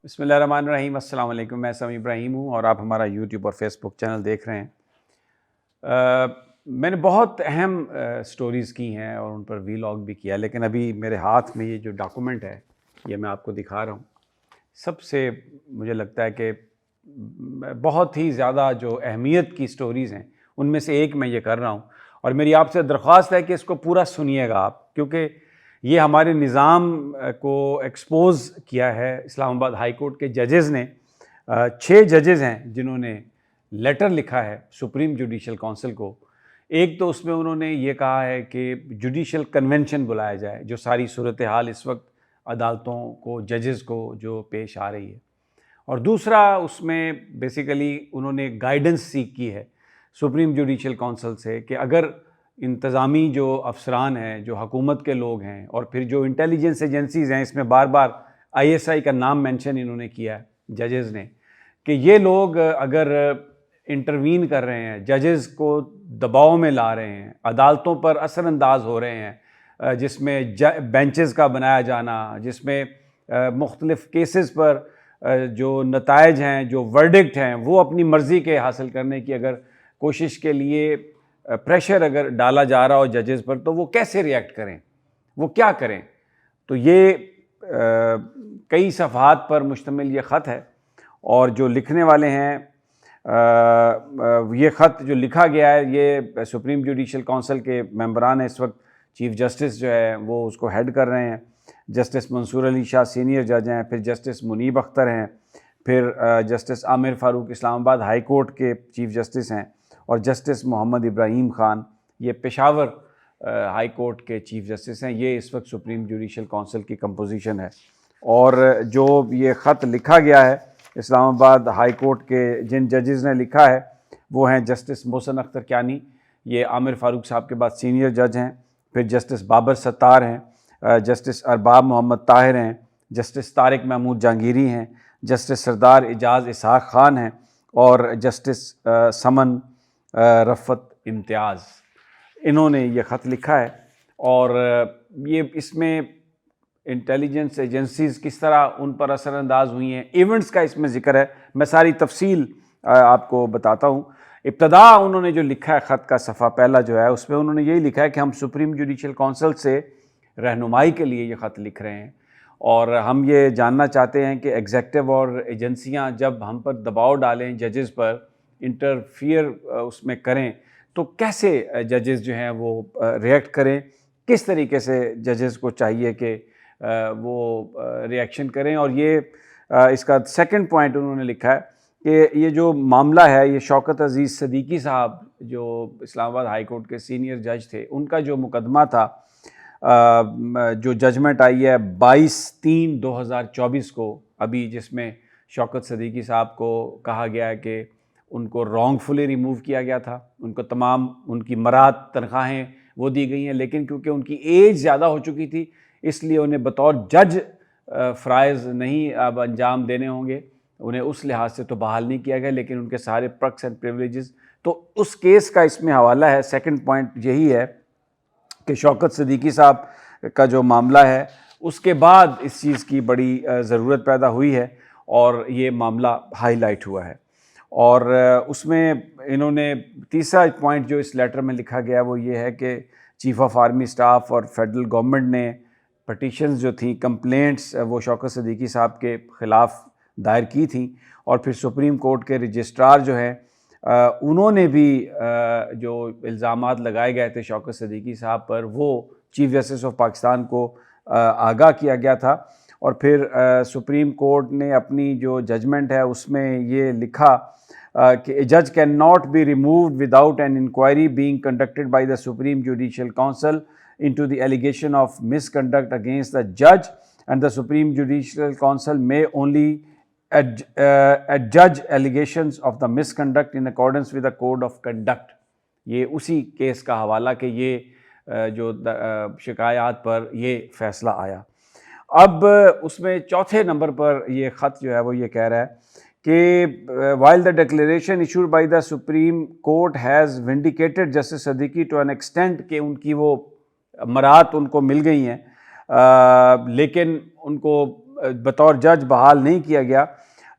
بسم اللہ الرحمن الرحیم۔ السلام علیکم، میں سمیع ابراہیم ہوں اور آپ ہمارا یوٹیوب اور فیس بک چینل دیکھ رہے ہیں۔ میں نے بہت اہم سٹوریز کی ہیں اور ان پر ویلاگ بھی کیا، لیکن ابھی میرے ہاتھ میں یہ جو ڈاکومنٹ ہے یہ میں آپ کو دکھا رہا ہوں۔ سب سے مجھے لگتا ہے کہ بہت ہی زیادہ جو اہمیت کی سٹوریز ہیں ان میں سے ایک میں یہ کر رہا ہوں، اور میری آپ سے درخواست ہے کہ اس کو پورا سنیے گا آپ، کیونکہ یہ ہمارے نظام کو ایکسپوز کیا ہے۔ اسلام آباد ہائی کورٹ کے ججز نے 6 ججز ہیں جنہوں نے لیٹر لکھا ہے سپریم جوڈیشل کونسل کو۔ ایک تو اس میں انہوں نے یہ کہا ہے کہ جوڈیشل کنونشن بلایا جائے، جو ساری صورتحال اس وقت عدالتوں کو، ججز کو جو پیش آ رہی ہے، اور دوسرا اس میں بیسیکلی انہوں نے گائیڈنس سیکھ کی ہے سپریم جوڈیشل کونسل سے کہ اگر انتظامی جو افسران ہیں، جو حکومت کے لوگ ہیں، اور پھر جو انٹیلیجنس ایجنسیز ہیں، اس میں بار بار ISI کا نام مینشن انہوں نے کیا ہے ججز نے، کہ یہ لوگ اگر انٹروین کر رہے ہیں، ججز کو دباؤ میں لا رہے ہیں، عدالتوں پر اثر انداز ہو رہے ہیں، جس میں بینچز کا بنایا جانا، جس میں مختلف کیسز پر جو نتائج ہیں، جو ورڈکٹ ہیں، وہ اپنی مرضی کے حاصل کرنے کی اگر کوشش کے لیے پریشر اگر ڈالا جا رہا ہو ججز پر، تو وہ کیسے ریئیکٹ کریں، وہ کیا کریں۔ تو یہ کئی صفحات پر مشتمل یہ خط ہے، اور جو لکھنے والے ہیں، یہ خط جو لکھا گیا ہے یہ سپریم جوڈیشل کونسل کے ممبران ہیں۔ اس وقت چیف جسٹس جو ہے وہ اس کو ہیڈ کر رہے ہیں، جسٹس منصور علی شاہ سینئر جج ہیں، پھر جسٹس منیب اختر ہیں، پھر جسٹس عامر فاروق اسلام آباد ہائی کورٹ کے چیف جسٹس ہیں، اور جسٹس محمد ابراہیم خان یہ پشاور ہائی کورٹ کے چیف جسٹس ہیں۔ یہ اس وقت سپریم جوڈیشل کونسل کی کمپوزیشن ہے، اور جو یہ خط لکھا گیا ہے اسلام آباد ہائی کورٹ کے جن ججز نے لکھا ہے وہ ہیں جسٹس محسن اختر کیانی، یہ عامر فاروق صاحب کے بعد سینئر جج ہیں، پھر جسٹس بابر ستار ہیں، جسٹس ارباب محمد طاہر ہیں، جسٹس طارق محمود جہانگیری ہیں، جسٹس سردار اعجاز اسحاق خان ہیں، اور جسٹس سمن رفت امتیاز۔ انہوں نے یہ خط لکھا ہے، اور یہ اس میں انٹیلیجنس ایجنسیز کس طرح ان پر اثر انداز ہوئی ہیں، ایونٹس کا اس میں ذکر ہے۔ میں ساری تفصیل آپ کو بتاتا ہوں۔ ابتدا انہوں نے جو لکھا ہے خط کا صفحہ پہلا جو ہے، اس میں انہوں نے یہی لکھا ہے کہ ہم سپریم جوڈیشل کونسل سے رہنمائی کے لیے یہ خط لکھ رہے ہیں، اور ہم یہ جاننا چاہتے ہیں کہ ایگزیکٹو اور ایجنسیاں جب ہم پر دباؤ ڈالیں، ججز پر انٹرفیئر اس میں کریں، تو کیسے ججز جو ہیں وہ ریئیکٹ کریں، کس طریقے سے ججز کو چاہیے کہ وہ ریئیکشن کریں۔ اور یہ اس کا سیکنڈ پوائنٹ انہوں نے لکھا ہے کہ یہ جو معاملہ ہے، یہ شوکت عزیز صدیقی صاحب جو اسلام آباد ہائی کورٹ کے سینئر جج تھے، ان کا جو مقدمہ تھا، جو ججمنٹ آئی ہے 22/3/2024 کو ابھی، جس میں شوکت صدیقی صاحب کو کہا گیا ہے کہ ان کو رانگ فلی ریموو کیا گیا تھا، ان کو تمام ان کی مراد تنخواہیں وہ دی گئی ہیں، لیکن کیونکہ ان کی ایج زیادہ ہو چکی تھی اس لیے انہیں بطور جج فرائض نہیں اب انجام دینے ہوں گے، انہیں اس لحاظ سے تو بحال نہیں کیا گیا، لیکن ان کے سارے پرکس اینڈ پریولیجز۔ تو اس کیس کا اس میں حوالہ ہے۔ سیکنڈ پوائنٹ یہی ہے کہ شوکت صدیقی صاحب کا جو معاملہ ہے اس کے بعد اس چیز کی بڑی ضرورت پیدا ہوئی ہے، اور یہ معاملہ ہائی لائٹ ہوا ہے۔ اور اس میں انہوں نے تیسرا پوائنٹ جو اس لیٹر میں لکھا گیا وہ یہ ہے کہ چیف آف آرمی اسٹاف اور فیڈرل گورنمنٹ نے پٹیشنز جو تھیں، کمپلینٹس وہ شوکت صدیقی صاحب کے خلاف دائر کی تھیں، اور پھر سپریم کورٹ کے رجسٹرار جو ہیں انہوں نے بھی جو الزامات لگائے گئے تھے شوکت صدیقی صاحب پر، وہ چیف جسٹس آف پاکستان کو آگاہ کیا گیا تھا۔ اور پھر سپریم کورٹ نے اپنی جو ججمنٹ ہے اس میں یہ لکھا کہ اے جج can not be removed without an inquiry being conducted by the supreme judicial council into the allegation of misconduct against the judge, and the Supreme Judicial Council may only adjudge allegations of the misconduct in accordance with the code of conduct۔ یہ اسی case کا حوالہ کہ یہ جو شکایات پر یہ فیصلہ آیا۔ اب اس میں چوتھے نمبر پر یہ خط جو ہے وہ یہ کہہ رہا ہے کہ while the declaration issued by the Supreme Court has vindicated Justice Siddiqui to an extent کہ ان کی وہ مراد ان کو مل گئی ہیں، لیکن ان کو بطور جج بحال نہیں کیا گیا،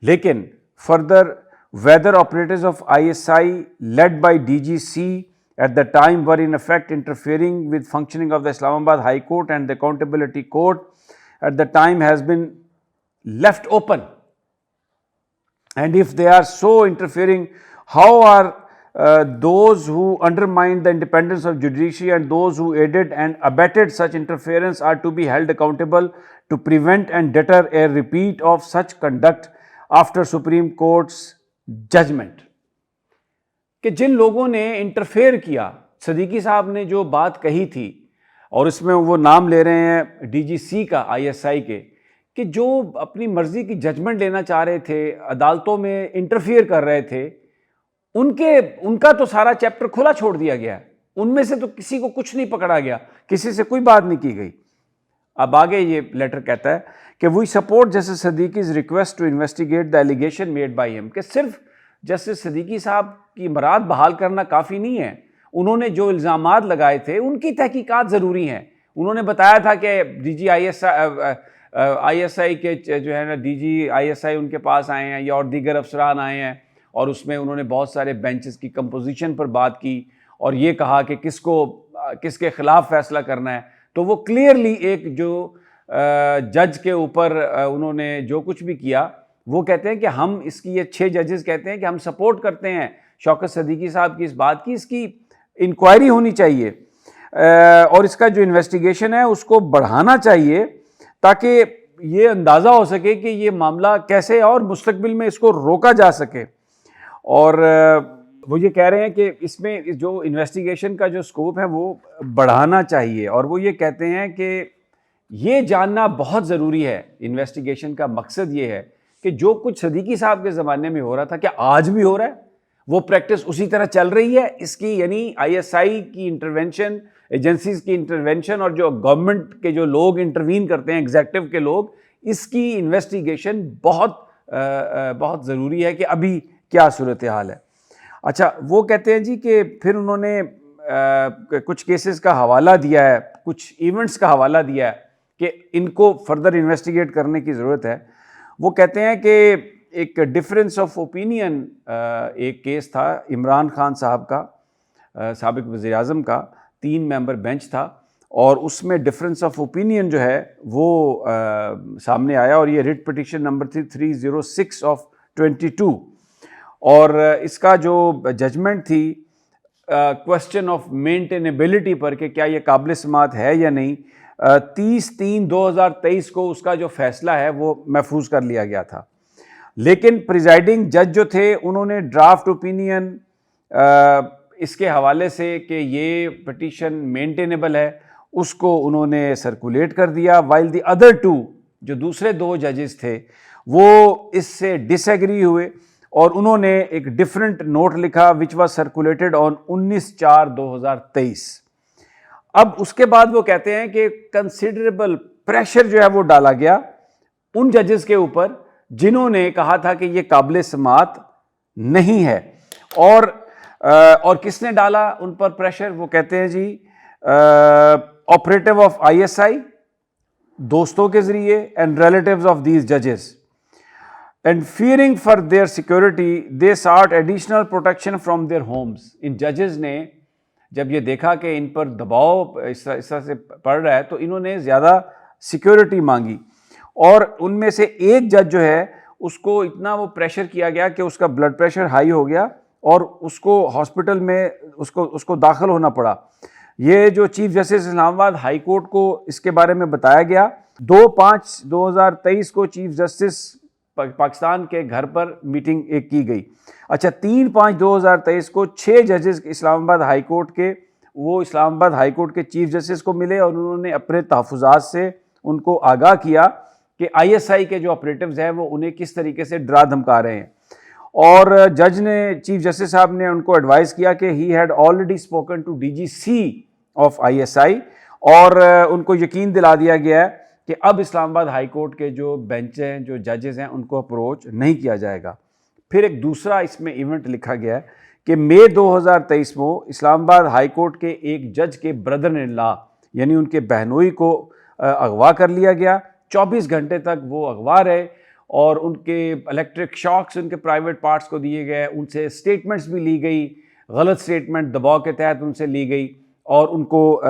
لیکن further whether operators of ISI led by DGC at the time were in effect interfering with functioning of the Islamabad High Court and the Accountability Court at the time has been left open. And if they are so interfering, how are those who undermined the independence of judiciary and those who aided and abetted such interference are to be held accountable to prevent and deter a repeat of such conduct after Supreme Court's judgment. کہ جن لوگوں نے interfere کیا، صدیقی صاحب نے جو بات کہی تھی، اور اس میں وہ نام لے رہے ہیں ڈی جی سی کا ISI کے، کہ جو اپنی مرضی کی ججمنٹ لینا چاہ رہے تھے، عدالتوں میں انٹرفیئر کر رہے تھے، ان کا تو سارا چیپٹر کھلا چھوڑ دیا گیا، ان میں سے تو کسی کو کچھ نہیں پکڑا گیا، کسی سے کوئی بات نہیں کی گئی. اب آگے یہ لیٹر کہتا ہے کہ we support justice Siddiqui's request to investigate the allegation made by ہم، کہ صرف جسٹس صدیقی صاحب کی برات بحال کرنا کافی نہیں ہے، انہوں نے جو الزامات لگائے تھے ان کی تحقیقات ضروری ہیں. انہوں نے بتایا تھا کہ ڈی جی ISI کے جو ہے نا DG/ISI ان کے پاس آئے ہیں یا اور دیگر افسران آئے ہیں، اور اس میں انہوں نے بہت سارے بینچز کی کمپوزیشن پر بات کی اور یہ کہا کہ کس کے خلاف فیصلہ کرنا ہے. تو وہ کلیئرلی ایک جو جج کے اوپر انہوں نے جو کچھ بھی کیا، وہ کہتے ہیں کہ ہم اس کی، یہ 6 ججز کہتے ہیں کہ ہم سپورٹ کرتے ہیں شوکت صدیقی صاحب کی اس بات کی، اس کی انکوائری ہونی چاہیے اور اس کا جو انویسٹیگیشن ہے اس کو بڑھانا چاہیے تاکہ یہ اندازہ ہو سکے کہ یہ معاملہ کیسے اور مستقبل میں اس کو روکا جا سکے. اور وہ یہ کہہ رہے ہیں کہ اس میں جو انویسٹیگیشن کا جو سکوپ ہے وہ بڑھانا چاہیے، اور وہ یہ کہتے ہیں کہ یہ جاننا بہت ضروری ہے. انویسٹیگیشن کا مقصد یہ ہے کہ جو کچھ صدیقی صاحب کے زمانے میں ہو رہا تھا کیا آج بھی ہو رہا ہے، وہ پریکٹس اسی طرح چل رہی ہے. اس کی یعنی ISI کی انٹرونشن، ایجنسیز کی انٹرونشن، اور جو گورنمنٹ کے جو لوگ انٹروین کرتے ہیں، ایگزیکٹو کے لوگ، اس کی انویسٹیگیشن بہت ضروری ہے کہ ابھی کیا صورتحال ہے. اچھا، وہ کہتے ہیں جی کہ پھر انہوں نے کچھ کیسز کا حوالہ دیا ہے، کچھ ایونٹس کا حوالہ دیا ہے کہ ان کو فردر انویسٹیگیٹ کرنے کی ضرورت ہے. وہ کہتے ہیں کہ ایک ڈفرینس آف اوپینین ایک کیس تھا عمران خان صاحب کا، سابق وزیر اعظم کا، 3 ممبر بینچ تھا، اور اس میں ڈفرینس آف اوپینین جو ہے وہ سامنے آیا، اور یہ ریٹ پٹیشن نمبر تھی 306/22، اور اس کا جو ججمنٹ تھی کوسچن آف مینٹینیبلٹی پر کہ کیا یہ قابل سماعت ہے یا نہیں، 30/3/2023 کو اس کا جو فیصلہ ہے وہ محفوظ کر لیا گیا تھا. لیکن پریزائڈنگ جج جو تھے انہوں نے ڈرافٹ اوپینین اس کے حوالے سے کہ یہ پٹیشن مینٹینیبل ہے اس کو انہوں نے سرکولیٹ کر دیا، وائل دی ادر 2 جو دوسرے 2 ججز تھے وہ اس سے ڈس ایگری ہوئے، اور انہوں نے ایک ڈفرنٹ نوٹ لکھا وچ واز سرکولیٹڈ آن 19/4/2023. اب اس کے بعد وہ کہتے ہیں کہ کنسیڈریبل پریشر جو ہے وہ ڈالا گیا ان ججز کے اوپر جنہوں نے کہا تھا کہ یہ قابل سماعت نہیں ہے. اور کس نے ڈالا ان پر پریشر؟ وہ کہتے ہیں جی آپریٹو آف ISI، دوستوں کے ذریعے، اینڈ ریلیٹیوز آف دیز ججز، and fearing for their security they sought additional protection from their homes. ان ججز نے جب یہ دیکھا کہ ان پر دباؤ اس طرح سے پڑ رہا ہے تو انہوں نے زیادہ سیکورٹی مانگی، اور ان میں سے ایک جج جو ہے اس کو اتنا وہ پریشر کیا گیا کہ اس کا بلڈ پریشر ہائی ہو گیا اور اس کو ہاسپٹل میں اس کو داخل ہونا پڑا. یہ جو چیف جسٹس اسلام آباد ہائی کورٹ کو اس کے بارے میں بتایا گیا. 2/5/2023 کو چیف جسٹس پاکستان کے گھر پر میٹنگ ایک کی گئی. اچھا، 3/5/2023 کو 6 ججز اسلام آباد ہائی کورٹ کے، وہ اسلام آباد ہائی کورٹ کے چیف جسٹس کو ملے اور انہوں نے اپنے تحفظات سے ان کو آگاہ کیا کہ ISI کے جو آپریٹوز ہیں وہ انہیں کس طریقے سے ڈرا دھمکا رہے ہیں. اور جج نے، چیف جسٹس صاحب نے ان کو ایڈوائز کیا کہ he had already spoken to DGC of ISI، اور ان کو یقین دلا دیا گیا ہے کہ اب اسلام آباد ہائی کورٹ کے جو بینچ ہیں، جو ججز ہیں، ان کو اپروچ نہیں کیا جائے گا. پھر ایک دوسرا اس میں ایونٹ لکھا گیا ہے کہ مئی 2023 میں اسلام آباد ہائی کورٹ کے ایک جج کے بردر ان لا، یعنی ان کے بہنوئی کو اغوا کر لیا گیا 24 گھنٹے تک وہ اغوا رہے اور ان کے الیکٹرک شاکس ان کے پرائیویٹ پارٹس کو دیے گئے، ان سے اسٹیٹمنٹس بھی لی گئی، غلط اسٹیٹمنٹ دباؤ کے تحت ان سے لی گئی اور ان کو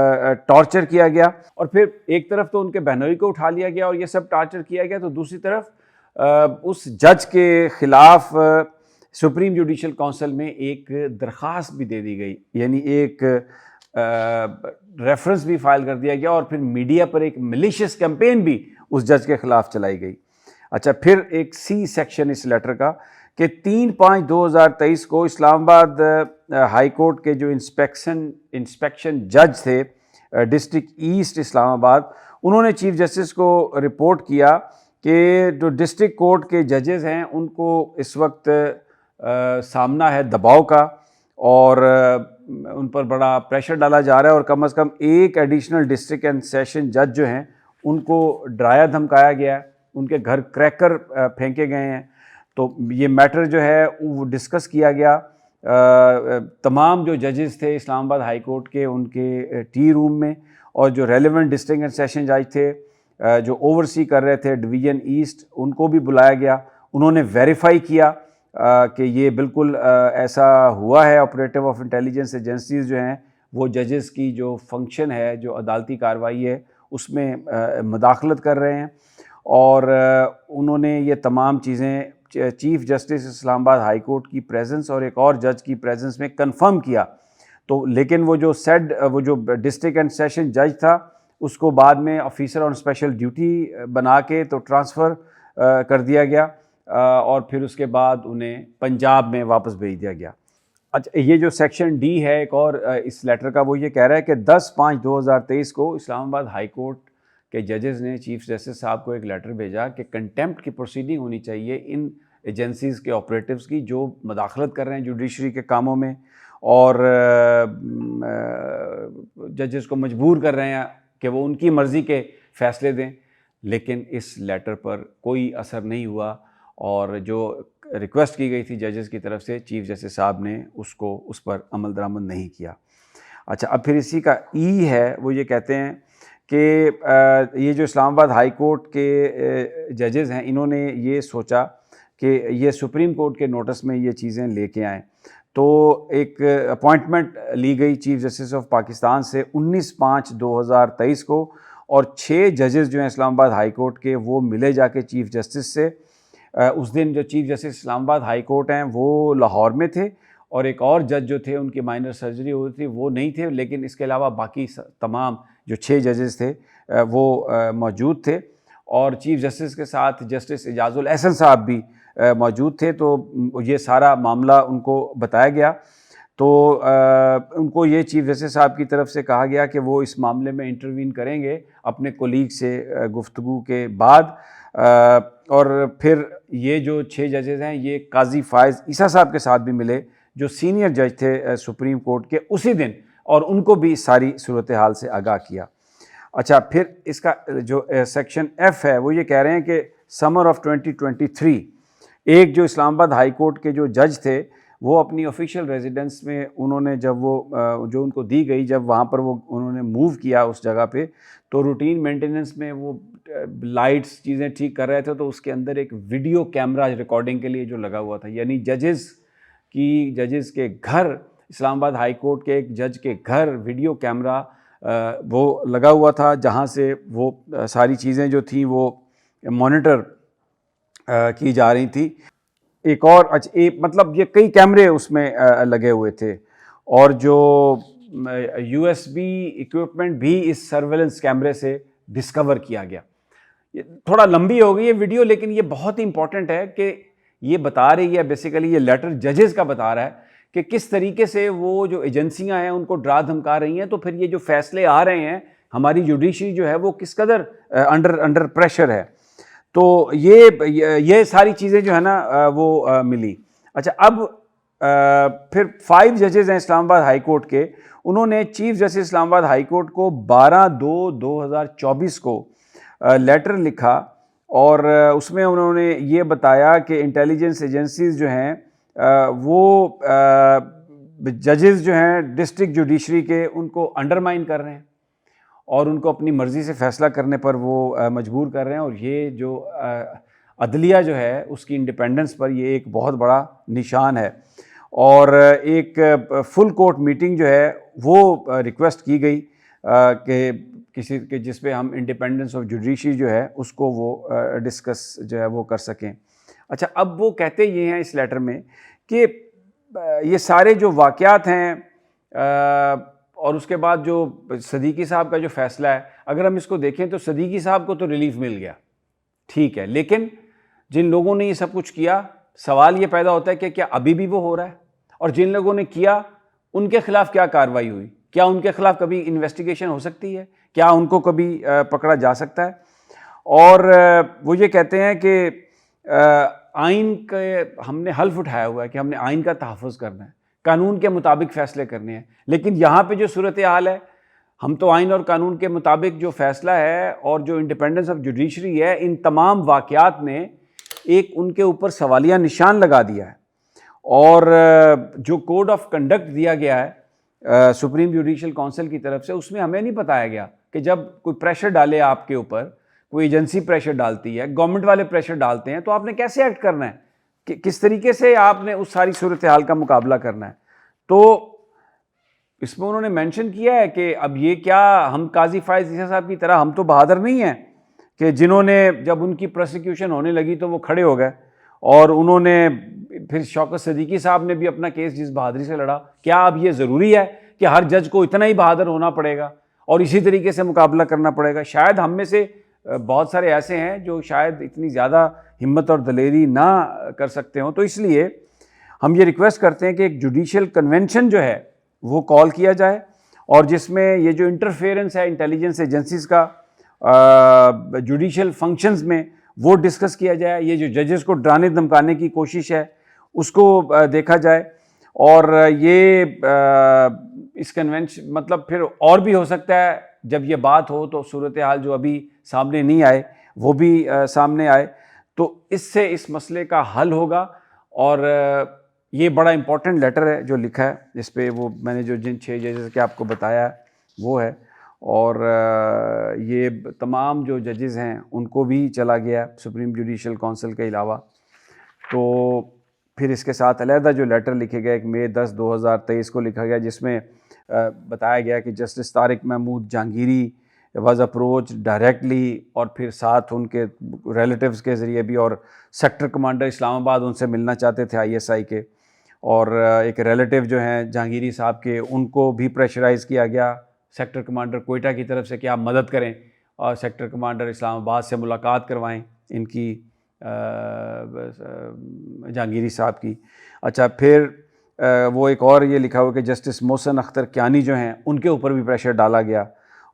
ٹارچر کیا گیا. اور پھر ایک طرف تو ان کے بہنوئی کو اٹھا لیا گیا اور یہ سب ٹارچر کیا گیا، تو دوسری طرف اس جج کے خلاف سپریم جوڈیشل کونسل میں ایک درخواست بھی دے دی گئی، یعنی ایک ریفرنس بھی فائل کر دیا گیا اور پھر میڈیا پر ایک ملیشیس کیمپین بھی اس جج کے خلاف چلائی گئی. اچھا، پھر ایک سی سیکشن اس لیٹر کا کہ 3/5/2023 کو اسلام آباد ہائی کورٹ کے جو انسپیکشن جج تھے ڈسٹرکٹ ایسٹ اسلام آباد، انہوں نے چیف جسٹس کو رپورٹ کیا کہ جو ڈسٹرکٹ کورٹ کے ججز ہیں ان کو اس وقت سامنا ہے دباؤ کا اور ان پر بڑا پریشر ڈالا جا رہا ہے، اور کم از کم ایک ایڈیشنل ڈسٹرکٹ اینڈ سیشن جج جو ہیں ان کو ڈرایا دھمکایا گیا ہے، ان کے گھر کریکر پھینکے گئے ہیں. تو یہ میٹر جو ہے وہ ڈسکس کیا گیا. تمام جو ججز تھے اسلام آباد ہائی کورٹ کے ان کے ٹی روم میں، اور جو ریلیونٹ ڈسٹرکٹ اینڈ سیشن جج تھے جو اوورسی کر رہے تھے ڈویژن ایسٹ، ان کو بھی بلایا گیا. انہوں نے ویریفائی کیا کہ یہ بالکل ایسا ہوا ہے. آپریٹو آف انٹیلیجنس ایجنسیز جو ہیں وہ ججز کی جو فنکشن ہے، جو عدالتی کارروائی ہے، اس میں مداخلت کر رہے ہیں، اور انہوں نے یہ تمام چیزیں چیف جسٹس اسلام آباد ہائی کورٹ کی پریزنس اور ایک اور جج کی پریزنس میں کنفرم کیا. تو لیکن وہ جو ڈسٹرکٹ اینڈ سیشن جج تھا اس کو بعد میں آفیسر آن اسپیشل ڈیوٹی بنا کے تو ٹرانسفر کر دیا گیا، اور پھر اس کے بعد انہیں پنجاب میں واپس بھیج دیا گیا. اچھا، یہ جو سیکشن ڈی ہے ایک اور اس لیٹر کا، وہ یہ کہہ رہا ہے کہ 10/5/2023 کو اسلام آباد ہائی کورٹ کے ججز نے چیف جسٹس صاحب کو ایک لیٹر بھیجا کہ کنٹیمپٹ کی پروسیڈنگ ہونی چاہیے ان ایجنسیز کے آپریٹوز کی جو مداخلت کر رہے ہیں جوڈیشری کے کاموں میں اور ججز کو مجبور کر رہے ہیں کہ وہ ان کی مرضی کے فیصلے دیں. لیکن اس لیٹر پر کوئی اثر نہیں ہوا، اور جو ریکویسٹ کی گئی تھی ججز کی طرف سے چیف جسٹس صاحب نے اس پر عمل درآمد نہیں کیا. اچھا، اب پھر اسی کا ای ہے، وہ یہ کہتے ہیں کہ یہ جو اسلام آباد ہائی کورٹ کے ججز ہیں انہوں نے یہ سوچا کہ یہ سپریم کورٹ کے نوٹس میں یہ چیزیں لے کے آئیں، تو ایک اپوائنٹمنٹ لی گئی چیف جسٹس آف پاکستان سے 19/5/2023 کو، اور 6 ججز جو ہیں اسلام آباد ہائی کورٹ کے وہ ملے جا کے چیف جسٹس سے. اس دن جو چیف جسٹس اسلام آباد ہائی کورٹ ہیں وہ لاہور میں تھے، اور ایک اور جج جو تھے ان کی مائنر سرجری ہوئی تھی وہ نہیں تھے، لیکن اس کے علاوہ باقی تمام جو 6 ججز تھے وہ موجود تھے، اور چیف جسٹس کے ساتھ جسٹس اعجاز الاحسن صاحب بھی موجود تھے. تو یہ سارا معاملہ ان کو بتایا گیا، تو ان کو یہ چیف جسٹس صاحب کی طرف سے کہا گیا کہ وہ اس معاملے میں انٹروین کریں گے اپنے کولیگ سے گفتگو کے بعد. اور پھر یہ جو 6 ججز ہیں یہ قاضی فائز عیسیٰ صاحب کے ساتھ بھی ملے جو سینئر جج تھے سپریم کورٹ کے اسی دن، اور ان کو بھی ساری صورتحال سے آگاہ کیا. اچھا، پھر اس کا جو سیکشن ایف ہے وہ یہ کہہ رہے ہیں کہ سمر آف 2023 ایک جو اسلام آباد ہائی کورٹ کے جو جج تھے وہ اپنی آفیشیل ریزیڈنس میں انہوں نے جب وہ جو ان کو دی گئی، جب وہاں پر وہ انہوں نے موو کیا اس جگہ پہ، تو روٹین مینٹیننس میں وہ لائٹس چیزیں ٹھیک کر رہے تھے، تو اس کے اندر ایک ویڈیو کیمرہ ریکارڈنگ کے لیے جو لگا ہوا تھا، یعنی ججز کے گھر، اسلام آباد ہائی کورٹ کے ایک جج کے گھر ویڈیو کیمرہ وہ لگا ہوا تھا، جہاں سے وہ ساری چیزیں جو تھیں وہ مانیٹر کی جا رہی تھی. ایک اور مطلب یہ کئی کیمرے اس میں لگے ہوئے تھے، اور جو USB ایکوپمنٹ بھی اس سرویلنس کیمرے سے ڈسکور کیا گیا. یہ تھوڑا لمبی ہو گئی ہے ویڈیو، لیکن یہ بہت ہی امپورٹنٹ ہے کہ یہ بتا رہی ہے، بیسیکلی یہ لیٹر ججز کا بتا رہا ہے کہ کس طریقے سے وہ جو ایجنسیاں ہیں ان کو ڈرا دھمکا رہی ہیں، تو پھر یہ جو فیصلے آ رہے ہیں ہماری جوڈیشری جو ہے وہ کس قدر انڈر پریشر ہے. تو یہ ساری چیزیں جو ہے نا وہ ملی. اچھا، اب پھر 5 ججز ہیں اسلام آباد ہائی کورٹ کے، انہوں نے چیف جسٹس اسلام آباد ہائی کورٹ کو 12/2/2024 کو لیٹر لکھا، اور اس میں انہوں نے یہ بتایا کہ انٹیلیجنس ایجنسیز جو ہیں وہ ججز جو ہیں ڈسٹرکٹ جوڈیشری کے ان کو انڈرمائن کر رہے ہیں، اور ان کو اپنی مرضی سے فیصلہ کرنے پر وہ مجبور کر رہے ہیں. اور یہ جو عدلیہ جو ہے اس کی انڈیپینڈنس پر یہ ایک بہت بڑا نشان ہے. اور ایک فل کورٹ میٹنگ جو ہے وہ ریکویسٹ کی گئی کہ کسی کے جس پہ ہم انڈیپینڈنس آف جوڈیشری جو ہے اس کو وہ ڈسکس جو ہے وہ کر سکیں. اچھا، اب وہ کہتے یہ ہیں اس لیٹر میں کہ یہ سارے جو واقعات ہیں اور اس کے بعد جو صدیقی صاحب کا جو فیصلہ ہے، اگر ہم اس کو دیکھیں تو صدیقی صاحب کو تو ریلیف مل گیا، ٹھیک ہے، لیکن جن لوگوں نے یہ سب کچھ کیا، سوال یہ پیدا ہوتا ہے کہ کیا ابھی بھی وہ ہو رہا ہے؟ اور جن لوگوں نے کیا ان کے خلاف کیا کارروائی ہوئی؟ کیا ان کے خلاف کبھی انویسٹیگیشن ہو سکتی ہے؟ کیا ان کو کبھی پکڑا جا سکتا ہے؟ اور وہ یہ کہتے ہیں کہ آئین کے ہم نے حلف اٹھایا ہوا ہے کہ ہم نے آئین کا تحفظ کرنا ہے، قانون کے مطابق فیصلے کرنے ہیں. لیکن یہاں پہ جو صورتحال ہے، ہم تو آئین اور قانون کے مطابق جو فیصلہ ہے اور جو انڈیپینڈنس آف جوڈیشری ہے، ان تمام واقعات نے ایک ان کے اوپر سوالیہ نشان لگا دیا ہے. اور جو کوڈ آف کنڈکٹ دیا گیا ہے سپریم جوڈیشل کونسل کی طرف سے، اس میں ہمیں نہیں بتایا گیا کہ جب کوئی پریشر ڈالے آپ کے اوپر، کوئی ایجنسی پریشر ڈالتی ہے، گورنمنٹ والے پریشر ڈالتے ہیں، تو آپ نے کیسے ایکٹ کرنا ہے، کہ کس طریقے سے آپ نے اس ساری صورتحال کا مقابلہ کرنا ہے. تو اس میں انہوں نے مینشن کیا ہے کہ اب یہ کیا ہم قاضی فائز عیسیٰ صاحب کی طرح ہم تو بہادر نہیں ہیں کہ جنہوں نے جب ان کی پروسیکیوشن ہونے لگی تو وہ کھڑے ہو گئے اور انہوں نے پھر شوکت صدیقی صاحب نے بھی اپنا کیس جس بہادری سے لڑا. کیا اب یہ ضروری ہے کہ ہر جج کو اتنا ہی بہادر ہونا پڑے گا اور اسی طریقے سے مقابلہ کرنا پڑے گا؟ شاید ہم میں سے بہت سارے ایسے ہیں جو شاید اتنی زیادہ ہمت اور دلیری نہ کر سکتے ہوں. تو اس لیے ہم یہ ریکویسٹ کرتے ہیں کہ ایک جوڈیشل کنونشن جو ہے وہ کال کیا جائے، اور جس میں یہ جو انٹرفیئرنس ہے انٹیلیجنس ایجنسیز کا جوڈیشل فنکشنز میں وہ ڈسکس کیا جائے. یہ جو ججز کو ڈرانے دھمکانے کی کوشش ہے اس کو دیکھا جائے. اور یہ اس کنونشن مطلب پھر اور بھی ہو سکتا ہے جب یہ بات ہو تو صورتحال جو ابھی سامنے نہیں آئے وہ بھی سامنے آئے، تو اس سے اس مسئلے کا حل ہوگا. اور یہ بڑا امپورٹنٹ لیٹر ہے جو لکھا ہے اس پہ، وہ میں نے جو جن 6 ججز کے آپ کو بتایا ہے وہ ہے. اور یہ تمام جو ججز ہیں ان کو بھی چلا گیا سپریم جوڈیشل کونسل کے علاوہ. تو پھر اس کے ساتھ علیحدہ جو لیٹر لکھے گئے، ایک مئی 10 2023 کو لکھا گیا، جس میں بتایا گیا کہ justice Tariq Mahmood Jahangiri was approach directly, اور پھر ساتھ ان کے ریلیٹیوز کے ذریعے بھی، اور سیکٹر کمانڈر اسلام آباد ان سے ملنا چاہتے تھے ISI کے، اور ایک ریلیٹیو جو ہیں جہانگیری صاحب کے ان کو بھی پریشرائز کیا گیا سیکٹر کمانڈر کوئٹہ کی طرف سے کہ آپ مدد کریں اور سیکٹر کمانڈر اسلام آباد سے ملاقات کروائیں ان کی جہانگیری صاحب کی. اچھا، پھر وہ ایک اور یہ لکھا ہوا کہ جسٹس محسن اختر کیانی جو ہیں ان کے اوپر بھی پریشر ڈالا گیا،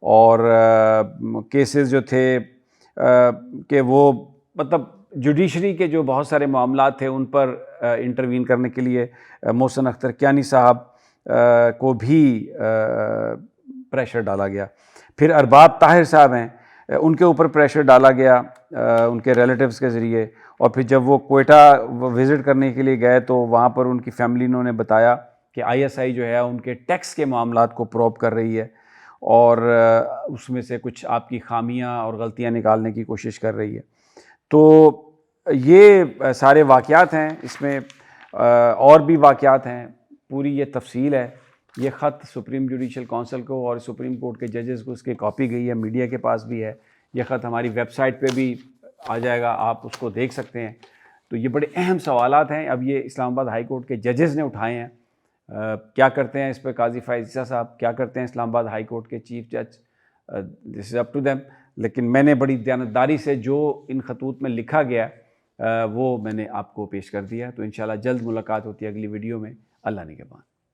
اور کیسز جو تھے کہ وہ مطلب جوڈیشری کے جو بہت سارے معاملات تھے ان پر انٹروین کرنے کے لیے محسن اختر کیانی صاحب کو بھی پریشر ڈالا گیا. پھر ارباب طاہر صاحب ہیں ان کے اوپر پریشر ڈالا گیا ان کے ریلیٹیوز کے ذریعے. اور پھر جب وہ کوئٹہ وزٹ کرنے کے لیے گئے تو وہاں پر ان کی فیملی نے بتایا کہ ISI جو ہے ان کے ٹیکس کے معاملات کو پروب کر رہی ہے اور اس میں سے کچھ آپ کی خامیاں اور غلطیاں نکالنے کی کوشش کر رہی ہے. تو یہ سارے واقعات ہیں، اس میں اور بھی واقعات ہیں، پوری یہ تفصیل ہے. یہ خط سپریم جوڈیشل کونسل کو اور سپریم کورٹ کے ججز کو اس کی کاپی گئی ہے، میڈیا کے پاس بھی ہے. یہ خط ہماری ویب سائٹ پہ بھی آ جائے گا، آپ اس کو دیکھ سکتے ہیں. تو یہ بڑے اہم سوالات ہیں، اب یہ اسلام آباد ہائی کورٹ کے ججز نے اٹھائے ہیں. کیا کرتے ہیں اس پہ قاضی فائز عیسیٰ صاحب، کیا کرتے ہیں اسلام آباد ہائی کورٹ کے چیف جج، دس از اپ ٹو دیم. لیکن میں نے بڑی دیانتداری سے جو ان خطوط میں لکھا گیا وہ میں نے آپ کو پیش کر دیا. تو انشاءاللہ جلد ملاقات ہوتی ہے اگلی ویڈیو میں. اللہ نگہبان.